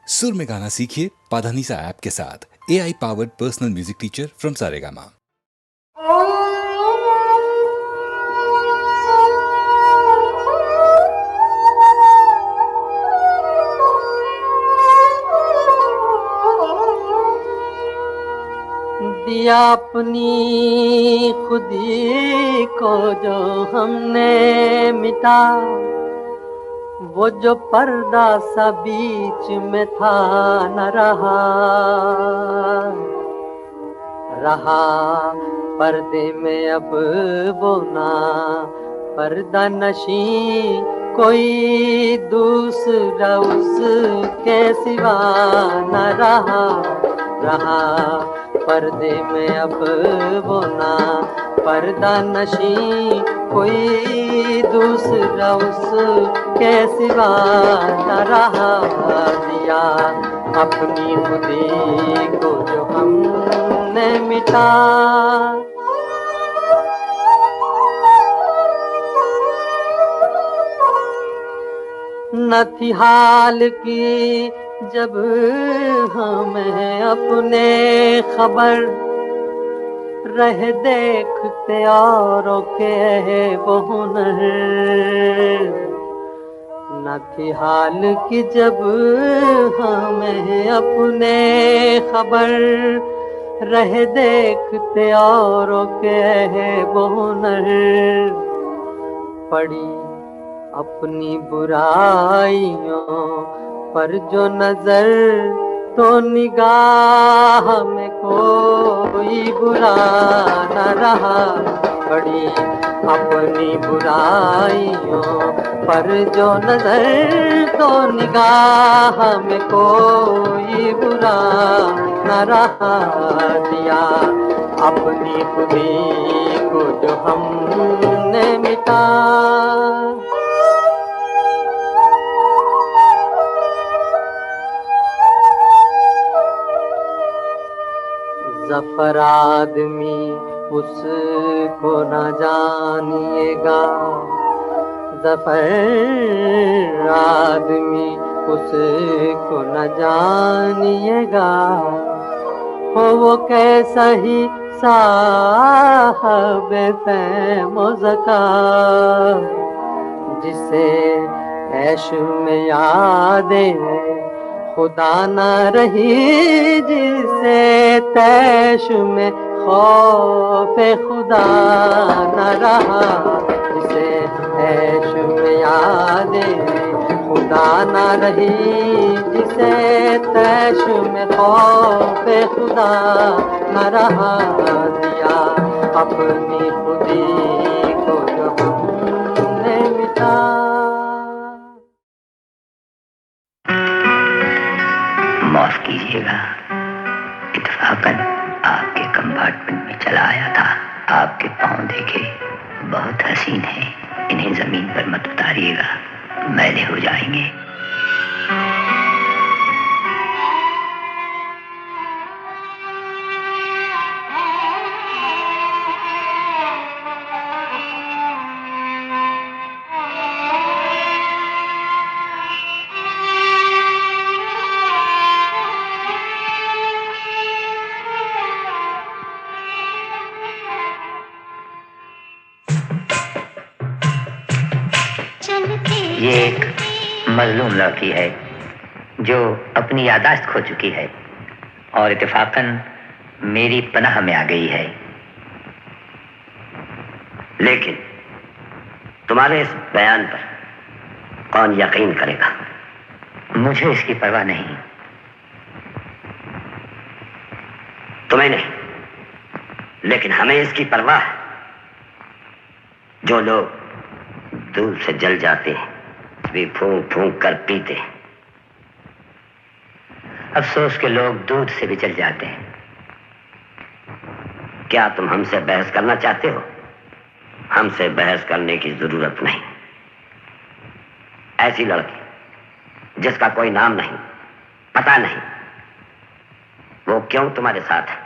सुर में गाना सीखिए पाधानीसा ऐप के साथ। AI powered personal music teacher from Saregama. दिया अपनी खुदी को जो हमने मिटा, वो जो पर्दा सा बीच में था न रहा, रहा पर्दे में अब वो ना पर्दा नशी कोई दूसरा उसके सिवा न रहा, रहा पर्दे में अब वो ना पर्दा नशी कोई दूसरा उसके सिवा न रहा। दिया अपनी खुदी को जो हमने मिटा, न थी हाल की जब हमें अपने खबर, रह देखते औरों के वो हुनर, न थी हाल की जब हमें अपने खबर, रह देखते औरों के वो हुनर, पड़ी अपनी बुराइयों पर जो नजर तो निगाह में कोई बुरा न रहा, पड़ी अपनी बुराइयों पर जो नजर तो निगाह में कोई बुरा न रहा। दिया अपनी खुदी को जो हमने मिटा, ज़फ़र आदमी उसको न जानिएगा, ज़फ़र आदमी उसको न जानिएगा, हो वो कैसा ही साहब फ़हम ज़का, जिसे ऐश में यादें खुदा न रही, जिसे तैश में खौफ़े खुदा न रहा, जिसे ऐश में यादें खुदा न रही, जिसे तैश में खौफ़े खुदा न रहा। दिया अपनी खुदी को जो हमने मिटा। माफ कीजिएगा, इत्तेफाकन आपके कंपार्टमेंट में चला आया था। आपके पाँव देखे बहुत हसीन हैं, इन्हें जमीन पर मत उतारिएगा, मैले हो जाएंगे। ये एक मजलूम लड़की है जो अपनी यादाश्त खो चुकी है और इत्तेफाकन मेरी पनाह में आ गई है। लेकिन तुम्हारे इस बयान पर कौन यकीन करेगा? मुझे इसकी परवाह नहीं। तुम्हें नहीं, लेकिन हमें इसकी परवाह है। जो लोग दूध से जल जाते हैं भी फूंक फूंक कर पीते हैं। अफसोस के लोग दूध से भी जल जाते हैं। क्या तुम हमसे बहस करना चाहते हो? हमसे बहस करने की जरूरत नहीं। ऐसी लड़की जिसका कोई नाम नहीं, पता नहीं, वो क्यों तुम्हारे साथ है?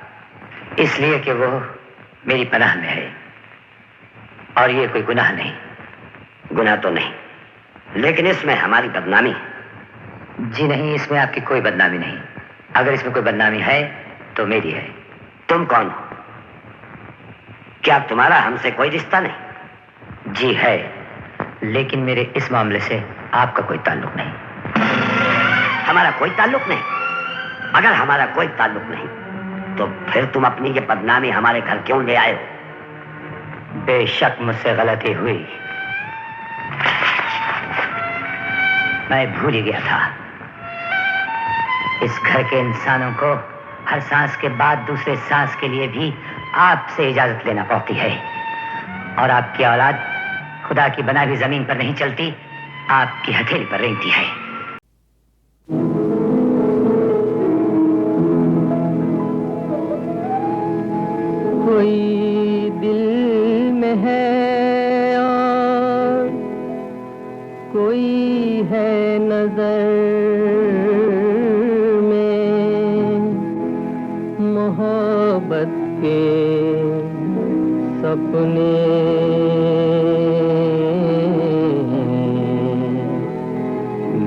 इसलिए कि वो मेरी पनाह में है और ये कोई गुनाह नहीं। गुनाह तो नहीं, लेकिन इसमें हमारी बदनामी है। जी नहीं, इसमें आपकी कोई बदनामी नहीं। अगर इसमें कोई बदनामी है तो मेरी है। तुम कौन हो? क्या तुम्हारा हमसे कोई रिश्ता नहीं? जी है, लेकिन मेरे इस मामले से आपका कोई ताल्लुक नहीं। हमारा कोई ताल्लुक नहीं? अगर हमारा कोई ताल्लुक नहीं तो फिर तुम अपनी ये बदनामी हमारे घर क्यों ले आए हो? बेशक मुझसे गलती हुई, मैं भूल ही गया था। इस घर के इंसानों को हर सांस के बाद दूसरे सांस के लिए भी आपसे इजाजत लेना पड़ती है, और आपकी औलाद खुदा की बना भी जमीन पर नहीं चलती, आपकी हथेली पर रेंगती है। कोई दिल में है और कोई है नजर में, मोहब्बत के सपने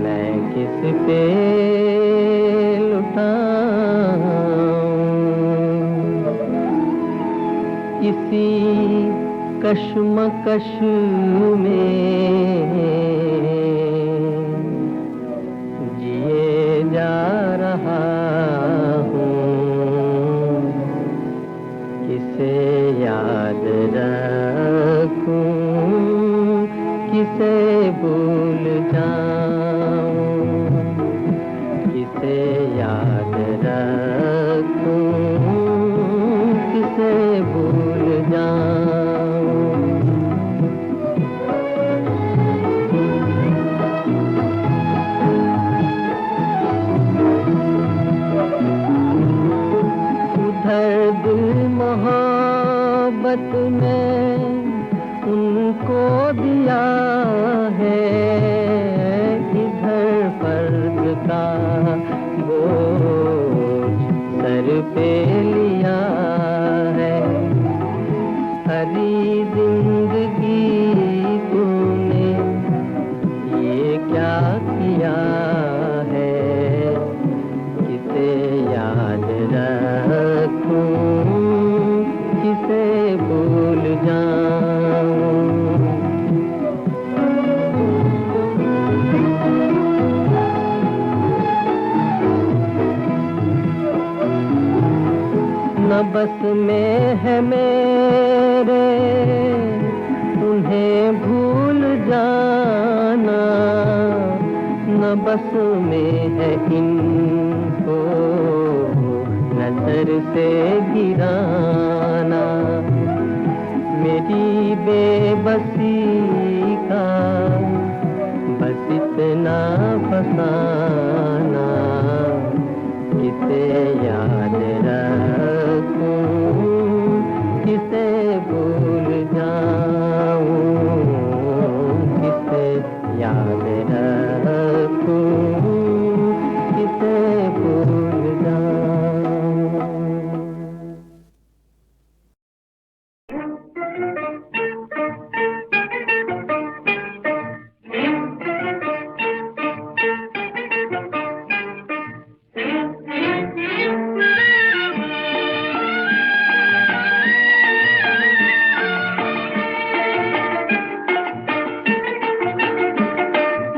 मैं किस पे लुटाऊं? किसी कश्मकश में जिए जा रहा हूँ, किसे याद रखूं, किसे भूल जाऊं, किसे याद रखूं, किसे भूल जाऊं। उधर दिल मोहब्बत में उनको दिया है, इधर फर्क का बोझ सर पे लिया है। हरी जिंदगी तूने ये क्या किया है, किसे याद रखूं, किसे भूल जाऊं। न बस में है मेरे उन्हें भूल जाना, न बस में है इनको नजर से गिराना। मेरी बेबसी का बस इतना फसाना, किसे याद रखूं, किसे भूल जाऊं, किसे याद रखूं, किसे भूल जाऊं।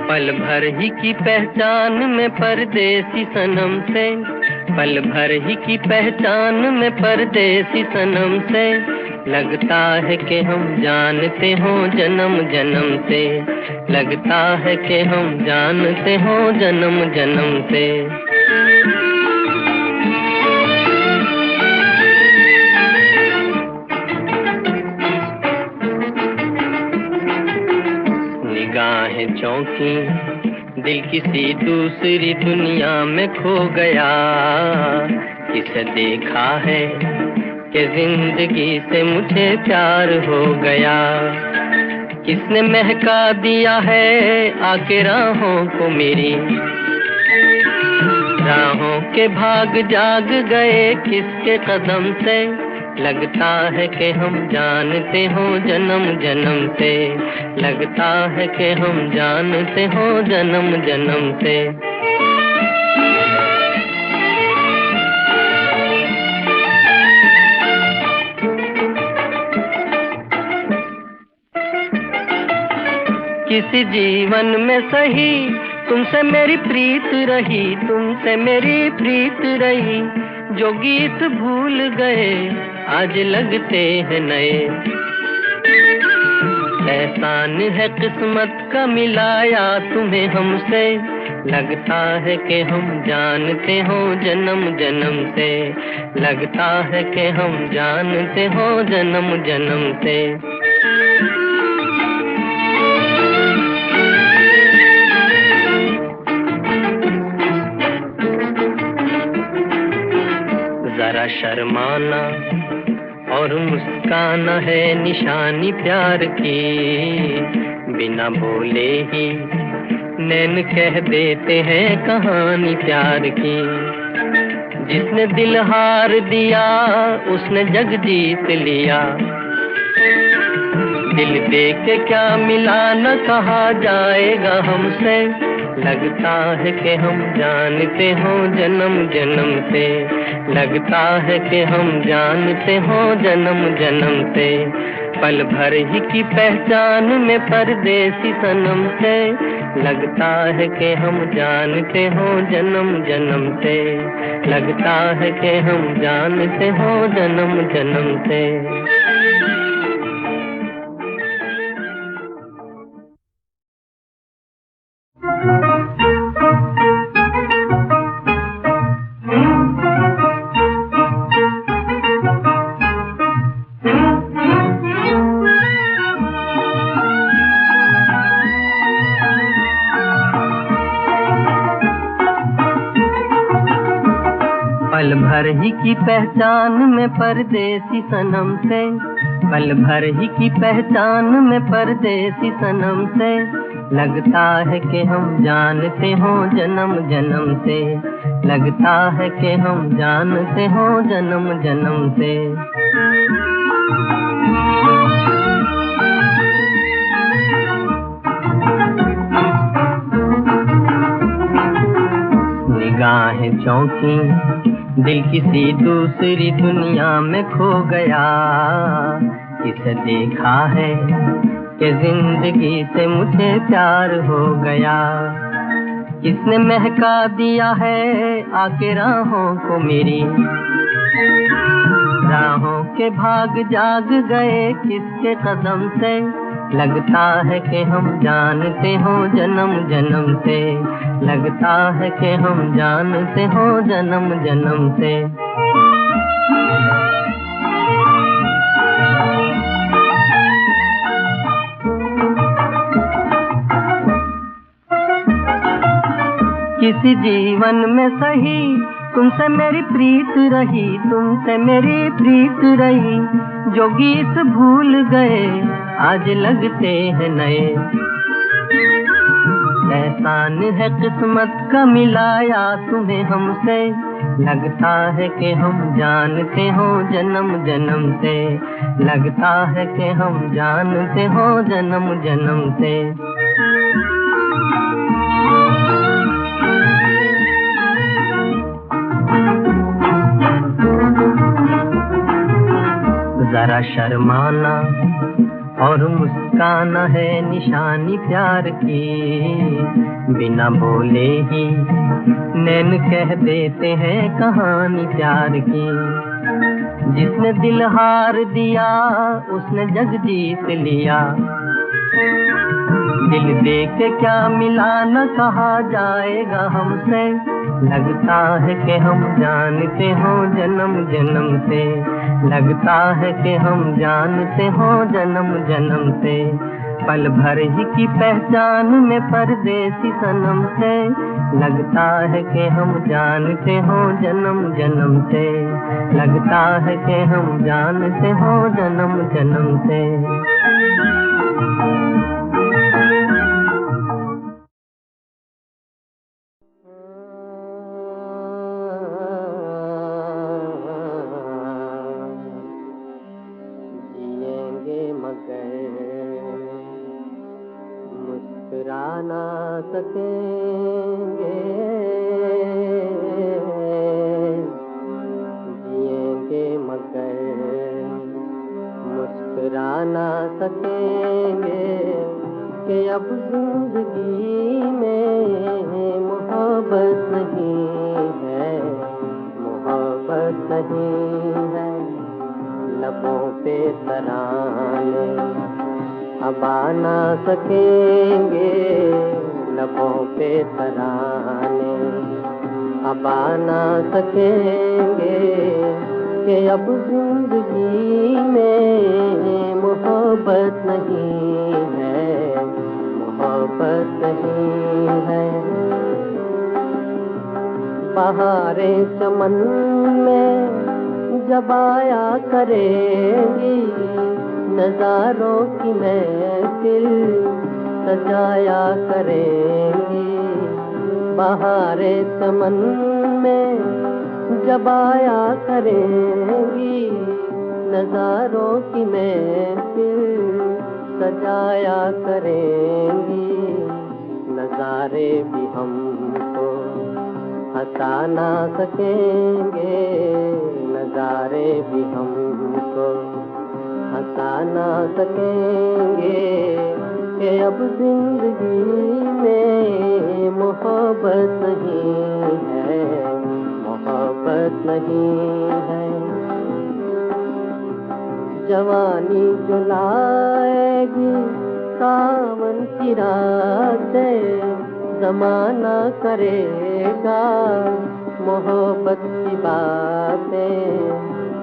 पल भर ही की पहचान में परदेसी सनम से, पल भर ही की पहचान में परदेसी सनम से, लगता है कि हम जानते हो जन्म जन्म से, लगता है कि हम जानते हो जन्म जन्म से। निगाहें चौंकी, दिल किसी दूसरी दुनिया में खो गया, किसे देखा है कि जिंदगी से मुझे प्यार हो गया, किसने महका दिया है आके राहों को मेरी, राहों के भाग जाग गए किसके कदम से, लगता है कि हम जानते हो जन्म जन्म से, लगता है कि हम जानते हो जन्म जन्म से। किसी जीवन में सही तुमसे मेरी प्रीत रही, तुमसे मेरी प्रीत रही। जो गीत भूल गए आज लगते हैं नए। एहसान है किस्मत का मिलाया तुम्हें हमसे, लगता है कि हम जानते हो जन्म जन्म से, लगता है कि हम जानते हो जन्म जन्म से। जरा शर्माना और मुस्काना है निशानी प्यार की, बिना बोले ही नैन कह देते हैं कहानी प्यार की। जिसने दिल हार दिया उसने जग जीत लिया, दिल दे के क्या मिला न कहा जाएगा हमसे। लगता है कि हम जानते हो जन्म जन्म से, लगता है कि हम जानते हो जन्म जन्म से। पल भर ही की पहचान में परदेसी सनम से, लगता है कि हम जानते हो जन्म जन्म से, लगता है कि हम जानते हो जन्म जन्म से। पल भर ही की पहचान में परदेसी सनम से, पल भर ही की पहचान में परदेसी सनम से। लगता है कि हम जानते हो जन्म जन्म से, लगता है कि हम जानते हो जन्म जन्म से। निगाहें चौंकी दिल किसी दूसरी दुनिया में खो गया। किसे देखा है कि जिंदगी से मुझे प्यार हो गया। किसने महका दिया है आके राहों को मेरी, राहों के भाग जाग गए किसके कदम से। लगता है कि हम जानते हो जन्म जन्म से, लगता है कि हम जानते हो जन्म जन्म से। किसी जीवन में सही तुमसे मेरी प्रीत रही, तुमसे मेरी प्रीत रही। जो गीत भूल गए आज लगते हैं नए। एहसान है किस्मत का मिलाया तुम्हें हमसे, लगता है कि हम जानते हो जन्म जन्म से, लगता है कि हम जानते हो जन्म जन्म से। जरा शर्माना और मुस्काना है निशानी प्यार की, बिना बोले ही नैन कह देते हैं कहानी प्यार की। जिसने दिल हार दिया उसने जग जीत लिया, दिल दे के क्या मिला न कहा जाएगा हमसे। लगता है कि हम जानते हो जन्म जन्म से, लगता है कि हम जानते हो जन्म जन्म से। पल भर ही की पहचान में परदेसी सनम से, लगता है कि हम जानते हो जन्म जन्म से, लगता है कि हम जानते हो जन्म जन्म से। मुस्कुराना सकेंगे, जिएंगे मगर मुस्कुरा ना सकेंगे कि अब नहीं है लबों पे तराने, अब आ ना सकेंगे लबों पे तराने, अब आ ना सकेंगे कि अब जिंदगी में मोहब्बत नहीं है, मोहब्बत नहीं है। बहारे चमन में जब आया करेंगी, नजारों की महफिल सजाया करेंगी। बहारे चमन में जब आया करेंगी, नजारों की महफिल सजाया करेंगी। नजारे भी हमको हंसा ना सकेंगे, नजारे भी हमको हंसा ना सकेंगे कि अब जिंदगी में मोहब्बत नहीं है, मोहब्बत नहीं है। जवानी जो लाएगी सावन की रातें, ज़माना करेगा मोहब्बत की बातें।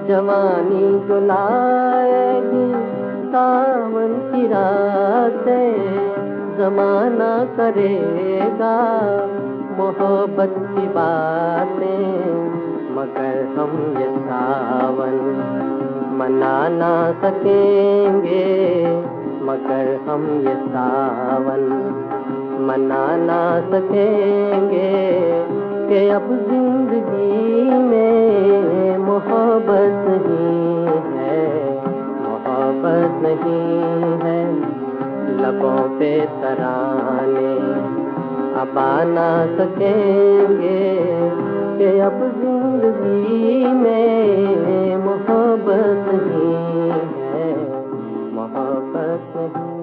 जवानी जो लाएगी सावन की रातें, ज़माना करेगा मोहब्बत की बातें। मगर हम ये सावन मना ना सकेंगे, मगर हम ये सावन मना ना सकेंगे कि अब जिंदगी में मोहब्बत नहीं है, मोहब्बत नहीं है। लबों पे तराने अब आ ना सकेंगे कि अब जिंदगी में मोहब्बत नहीं है, मोहब्बत नहीं।